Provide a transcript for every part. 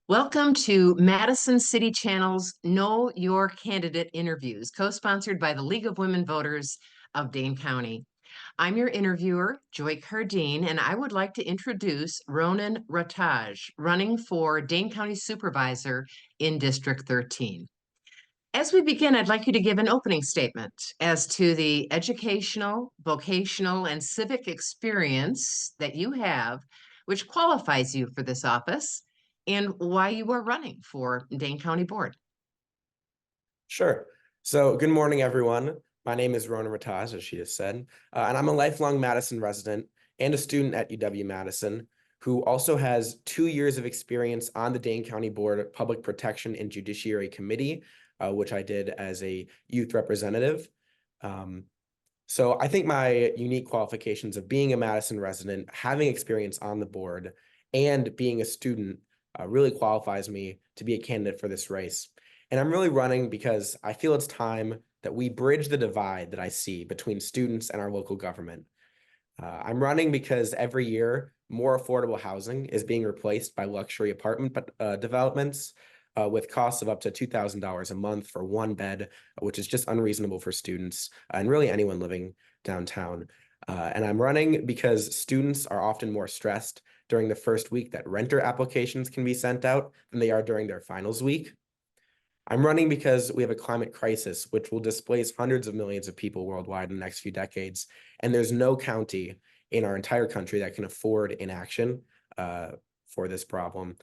Welcome to Madison City Channel's Know Your Candidate interviews, co-sponsored by the League of Women Voters of Dane County. I'm your interviewer, Joy Cardine, and I would like to introduce Ronan Rataj, running for Dane County Supervisor in District 13. As we begin, I'd like you to give an opening statement as to the educational, vocational, and civic experience that you have, which qualifies you for this office, and why you are running for Dane County Board. Sure. So good morning, everyone. My name is Ronan Rataj, as she just said, and I'm a lifelong Madison resident and a student at UW-Madison who also has 2 years of experience on the Dane County Board of Public Protection and Judiciary Committee, which I did as a youth representative. So I think my unique qualifications of being a Madison resident, having experience on the board, and being a student really qualifies me to be a candidate for this race. And I'm really running because I feel it's time that we bridge the divide that I see between students and our local government. I'm running because every year, more affordable housing is being replaced by luxury apartment developments with costs of up to $2,000 a month for one bed, which is just unreasonable for students and really anyone living downtown. And I'm running because students are often more stressed during the first week that renter applications can be sent out than they are during their finals week. I'm running because we have a climate crisis, which will displace hundreds of millions of people worldwide in the next few decades. And there's no county in our entire country that can afford inaction for this problem.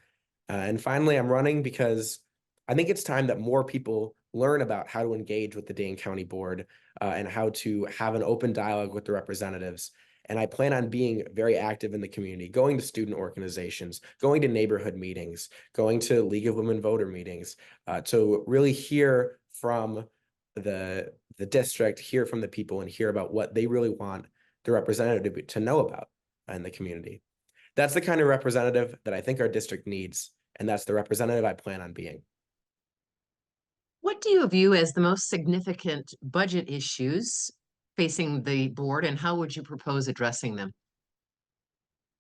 And finally, I'm running because I think it's time that more people learn about how to engage with the Dane County Board and how to have an open dialogue with the representatives. And I plan on being very active in the community, going to student organizations, going to neighborhood meetings, going to League of Women Voter meetings, to really hear from the district, hear from the people, and hear about what they really want the representative to know about in the community. That's the kind of representative that I think our district needs, and that's the representative I plan on being. What do you view as the most significant budget issues facing the board, and how would you propose addressing them?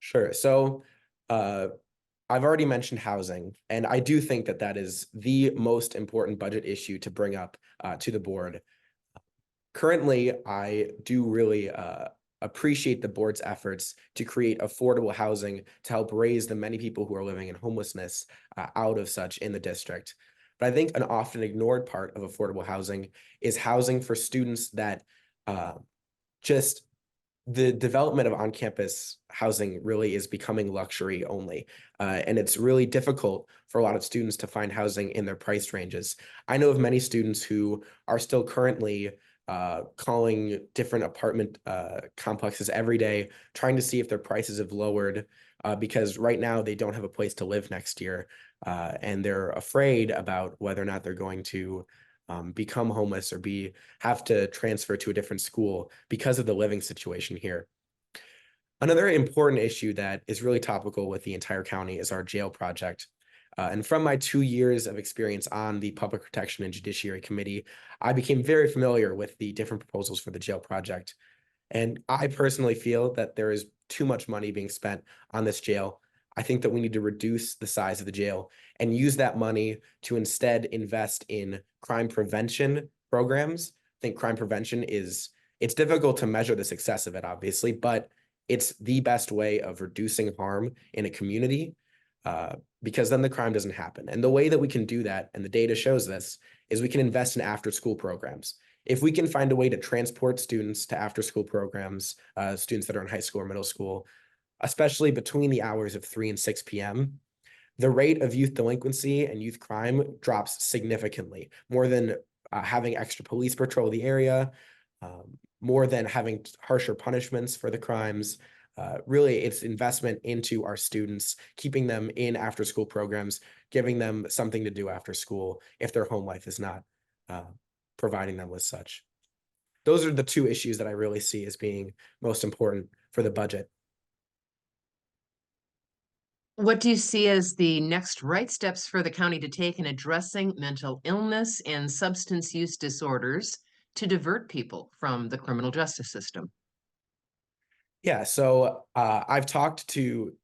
Sure. So I've already mentioned housing, and I do think that that is the most important budget issue to bring up to the board. Currently, I do really appreciate the board's efforts to create affordable housing to help raise the many people who are living in homelessness out of such in the district. But I think an often ignored part of affordable housing is housing for students that just the development of on-campus housing really is becoming luxury only. And it's really difficult for a lot of students to find housing in their price ranges. I know of many students who are still currently calling different apartment complexes every day, trying to see if their prices have lowered because right now they don't have a place to live next year. And they're afraid about whether or not they're going to become homeless or have to transfer to a different school because of the living situation here. Another important issue that is really topical with the entire county is our jail project. And from my 2 years of experience on the Public Protection and Judiciary Committee, I became very familiar with the different proposals for the jail project. And I personally feel that there is too much money being spent on this jail. I think that we need to reduce the size of the jail and use that money to instead invest in crime prevention programs. I think crime prevention it's difficult to measure the success of it, obviously, but it's the best way of reducing harm in a community because then the crime doesn't happen. And the way that we can do that, and the data shows this, is we can invest in after-school programs. If we can find a way to transport students to after-school programs, students that are in high school or middle school, especially between the hours of 3 and 6 p.m., the rate of youth delinquency and youth crime drops significantly, more than having extra police patrol the area, more than having harsher punishments for the crimes. Really, it's investment into our students, keeping them in after-school programs, giving them something to do after school if their home life is not providing them with such. Those are the two issues that I really see as being most important for the budget. What do you see as the next right steps for the county to take in addressing mental illness and substance use disorders to divert people from the criminal justice system? Yeah, so I've talked to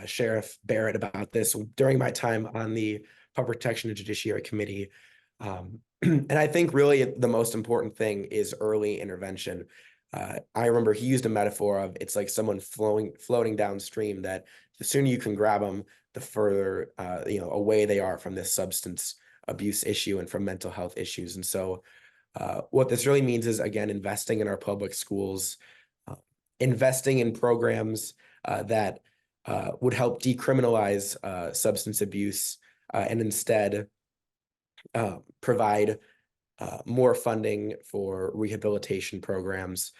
Sheriff Barrett about this during my time on the Public Protection and Judiciary Committee. And I think really the most important thing is early intervention. I remember he used a metaphor of it's like someone floating downstream, that the sooner you can grab them, the further away they are from this substance abuse issue and from mental health issues. And so what this really means is, again, investing in our public schools, investing in programs that would help decriminalize substance abuse and instead provide more funding for rehabilitation programs.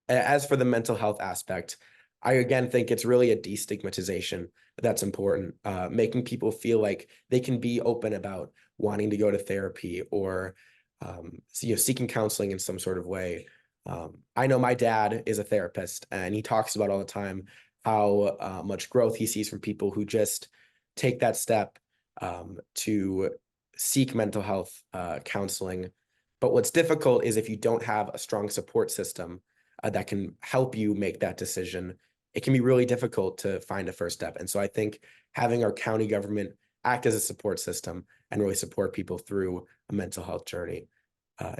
As for the mental health aspect, I again think it's really a destigmatization that's important, making people feel like they can be open about wanting to go to therapy or seeking counseling in some sort of way. I know my dad is a therapist, and he talks about all the time how much growth he sees from people who just take that step to seek mental health counseling. But what's difficult is if you don't have a strong support system that can help you make that decision, it can be really difficult to find a first step. And so I think having our county government act as a support system and really support people through a mental health journey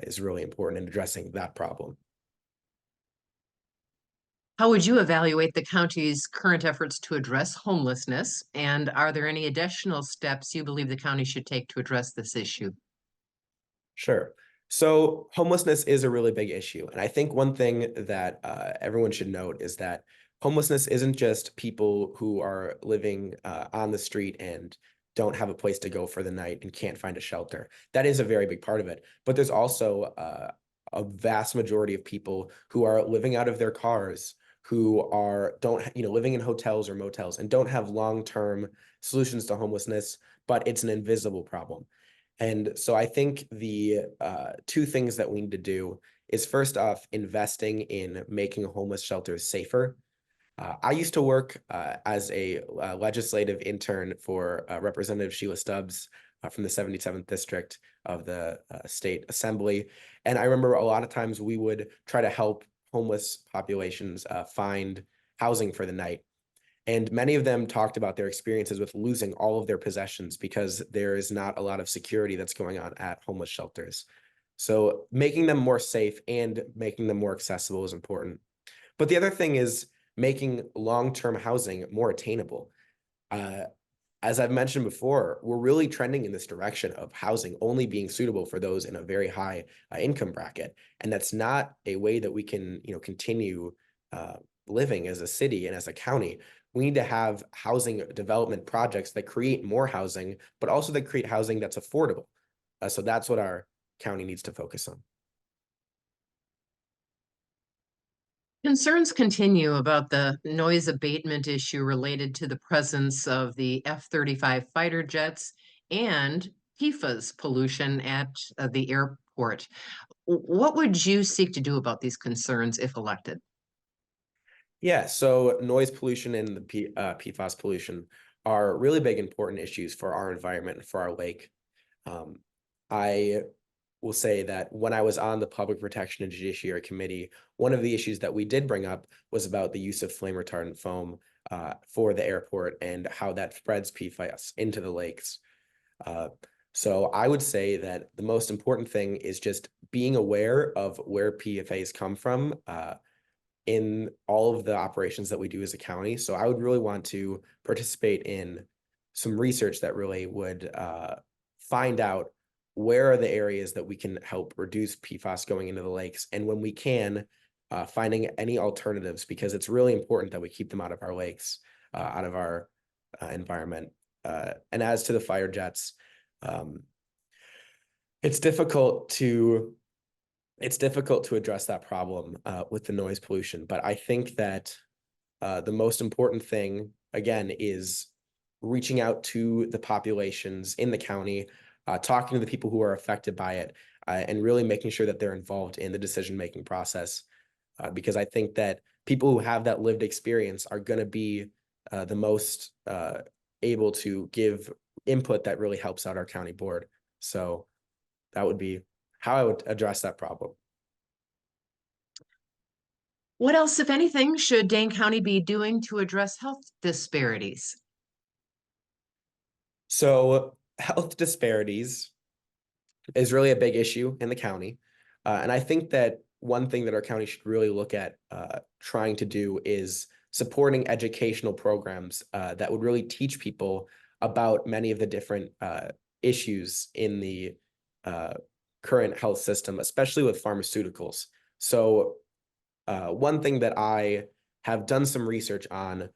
is really important in addressing that problem. How would you evaluate the county's current efforts to address homelessness? And are there any additional steps you believe the county should take to address this issue? Sure. So homelessness is a really big issue. And I think one thing that everyone should note is that homelessness isn't just people who are living on the street and don't have a place to go for the night and can't find a shelter. That is a very big part of it. But there's also a vast majority of people who are living out of their cars, who are living in hotels or motels and don't have long-term solutions to homelessness, but it's an invisible problem. And so I think the two things that we need to do is, first off, investing in making homeless shelters safer. I used to work as a legislative intern for Representative Sheila Stubbs from the 77th District of the State Assembly. And I remember a lot of times we would try to help homeless populations find housing for the night. And many of them talked about their experiences with losing all of their possessions because there is not a lot of security that's going on at homeless shelters. So making them more safe and making them more accessible is important. But the other thing is making long-term housing more attainable. As I've mentioned before, we're really trending in this direction of housing only being suitable for those in a very high income bracket. And that's not a way that we can, continue living as a city and as a county. We need to have housing development projects that create more housing, but also that create housing that's affordable. So that's what our county needs to focus on. Concerns continue about the noise abatement issue related to the presence of the F-35 fighter jets and PFAS pollution at the airport. What would you seek to do about these concerns if elected? Yeah, so noise pollution and the PFAS pollution are really big, important issues for our environment and for our lake. I will say that when I was on the Public Protection and Judiciary Committee, one of the issues that we did bring up was about the use of flame retardant foam for the airport and how that spreads PFAS into the lakes. So I would say that the most important thing is just being aware of where PFAS come from in all of the operations that we do as a county. So I would really want to participate in some research that really would find out where are the areas that we can help reduce PFAS going into the lakes. And when we can, finding any alternatives, because it's really important that we keep them out of our lakes, out of our environment. And as to the fire jets, it's difficult to address that problem with the noise pollution. But I think that the most important thing, again, is reaching out to the populations in the county, talking to the people who are affected by it, and really making sure that they're involved in the decision-making process. Because I think that people who have that lived experience are going to be the most able to give input that really helps out our county board. So that would be how I would address that problem. What else, if anything, should Dane County be doing to address health disparities? So health disparities is really a big issue in the county. And I think that one thing that our county should really look at trying to do is supporting educational programs that would really teach people about many of the different issues in the uh, current health system, especially with pharmaceuticals. So one thing that I have done some research on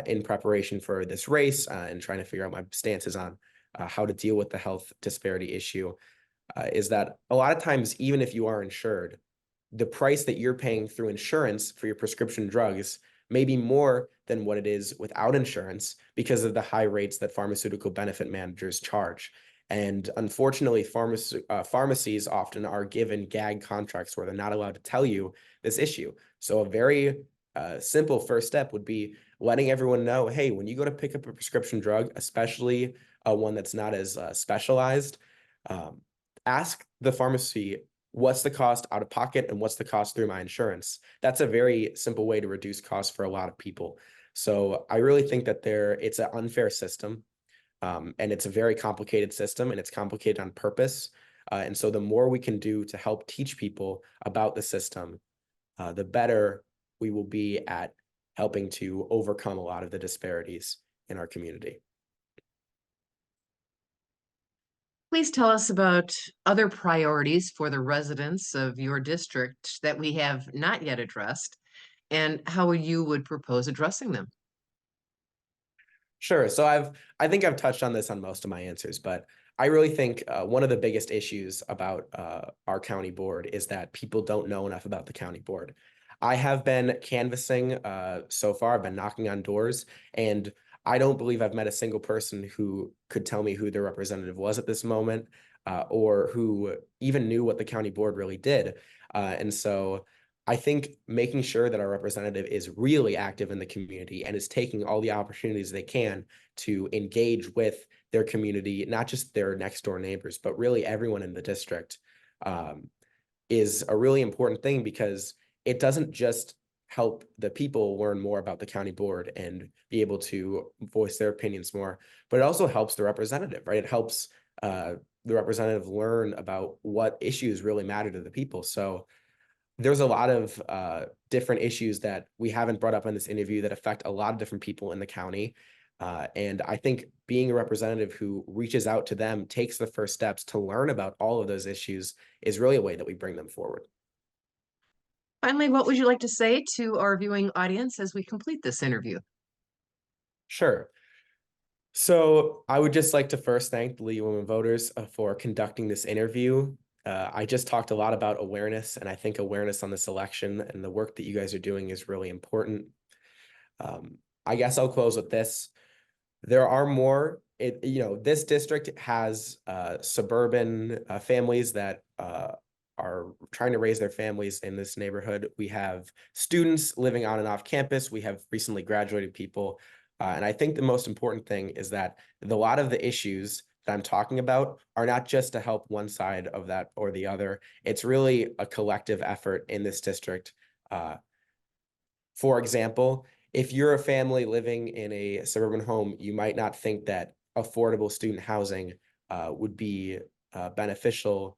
in preparation for this race and trying to figure out my stances on how to deal with the health disparity issue is that a lot of times, even if you are insured, the price that you're paying through insurance for your prescription drugs may be more than what it is without insurance because of the high rates that pharmaceutical benefit managers charge. And unfortunately, pharmacies often are given gag contracts where they're not allowed to tell you this issue. So a very simple first step would be letting everyone know, hey, when you go to pick up a prescription drug, especially one that's not as specialized, um, ask the pharmacy what's the cost out of pocket and what's the cost through my insurance. That's a very simple way to reduce costs for a lot of people. So I really think that it's an unfair system, and it's a very complicated system, and it's complicated on purpose. And so the more we can do to help teach people about the system, the better we will be at helping to overcome a lot of the disparities in our community. Please tell us about other priorities for the residents of your district that we have not yet addressed and how you would propose addressing them. Sure. So I think I've touched on this on most of my answers, but I really think one of the biggest issues about our county board is that people don't know enough about the county board. I have been canvassing so far. I've been knocking on doors, and I don't believe I've met a single person who could tell me who their representative was at this moment, or who even knew what the county board really did. And so I think making sure that our representative is really active in the community and is taking all the opportunities they can to engage with their community, not just their next door neighbors, but really everyone in the district, um, is a really important thing because it doesn't just help the people learn more about the county board and be able to voice their opinions more, but it also helps the representative, right? It helps the representative learn about what issues really matter to the people. So there's a lot of different issues that we haven't brought up in this interview that affect a lot of different people in the county. And I think being a representative who reaches out to them, takes the first steps to learn about all of those issues is really a way that we bring them forward. Finally, what would you like to say to our viewing audience as we complete this interview? Sure. So I would just like to first thank the League of Women Voters for conducting this interview. I just talked a lot about awareness, and I think awareness on this election and the work that you guys are doing is really important. I guess I'll close with this. There are more, this district has suburban families that are trying to raise their families in this neighborhood. We have students living on and off campus. We have recently graduated people. And I think the most important thing is that a lot of the issues that I'm talking about are not just to help one side of that or the other. It's really a collective effort in this district. Uh, for example, if you're a family living in a suburban home, you might not think that affordable student housing would be beneficial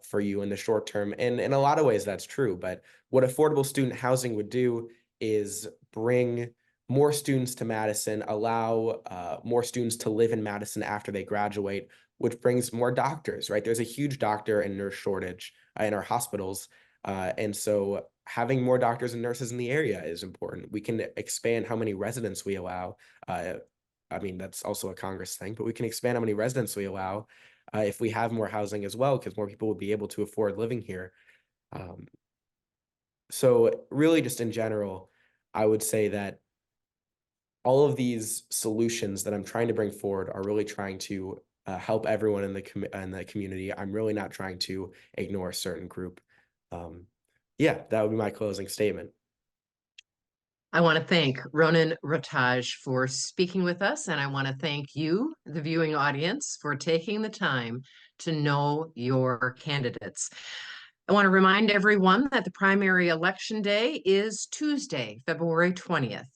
for you in the short term. And in a lot of ways, that's true. But what affordable student housing would do is bring more students to Madison, allow more students to live in Madison after they graduate, which brings more doctors, right? There's a huge doctor and nurse shortage in our hospitals. And so having more doctors and nurses in the area is important. We can expand how many residents we allow. I mean, that's also a Congress thing, but we can expand how many residents we allow if we have more housing as well, because more people will be able to afford living here. Um, so really just in general, I would say that all of these solutions that I'm trying to bring forward are really trying to help everyone in the community. I'm really not trying to ignore a certain group. Um, yeah, that would be my closing statement. I want to thank Ronan Rataj for speaking with us, and I want to thank you, the viewing audience, for taking the time to know your candidates. I want to remind everyone that the primary election day is Tuesday, February 20th,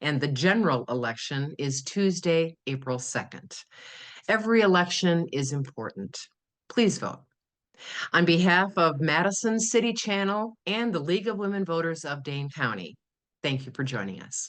and the general election is Tuesday, April 2nd. Every election is important. Please vote. On behalf of Madison City Channel and the League of Women Voters of Dane County, thank you for joining us.